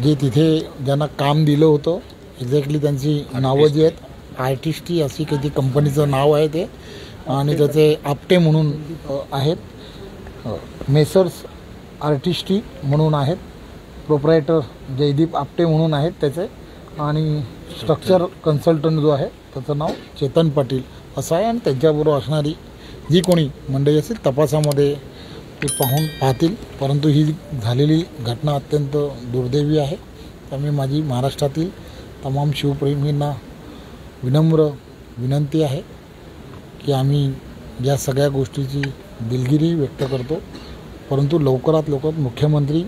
जे तिथे ज्यांना काम दिलं होतं एक्झॅक्टली त्यांची नावं जी आहेत आर्टिस्टी अशी काही ती कंपनीचं नाव आहे ते आणि त्याचे आपटे म्हणून आहेत मेसर्स आर्टिस्टी म्हणून आहेत प्रोप्रायटर जयदीप आपटे म्हणून आहेत त्याचे आणि स्ट्रक्चर कन्सल्टंट जो आहे त्याचं नाव चेतन पाटील असं आहे आणि त्यांच्याबरोबर असणारी जी कोणी मंडळी असेल तपासामध्ये ते पाहतील परंतु ही झालेली घटना अत्यंत दुर्दैवी आहे। त्यामुळे माझी महाराष्ट्रातील तमाम शिवप्रेमींना विनम्र विनंती आहे की आम्ही या सगळ्या गोष्टीची दिलगिरी व्यक्त करतो परंतु लवकरात लवकर मुख्यमंत्री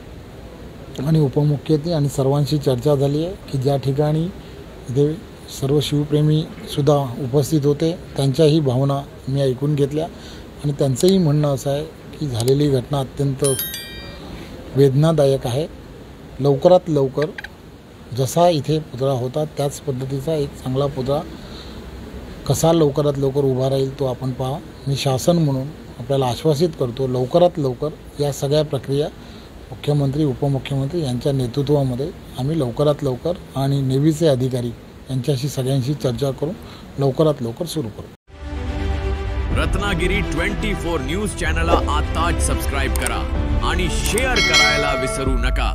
आणि उपमुख्यमंत्री आणि सर्वांशी चर्चा झाली आहे की ज्या ठिकाणी इथे सर्व शिवप्रेमीसुद्धा उपस्थित होते त्यांच्याही भावना मी ऐकून घेतल्या आणि त्यांचंही म्हणणं असं आहे की झालेली घटना अत्यंत वेदनादायक आहे। लवकरात लवकर जसा इथे पुतळा होता त्याच पद्धतीचा एक चांगला पुतळा कसा लवकरात लवकर उभा राहील तो आपण पहा। मी शासन म्हणून आपल्याला आश्वासित करतो लवकरात लवकर या सगळ्या प्रक्रिया मुख्यमंत्री उपमुख्यमंत्री यांच्या नेतृत्वामध्ये आम्ही लवकरात लवकर आणि नेव्हीचे अधिकारी यांच्याशी सगळ्यांशी चर्चा करून लवकरात लवकर सुरू करू। रत्नागिरी 24 न्यूज चॅनलला आताच सबस्क्राइब करा आणि शेअर करायला विसरू नका।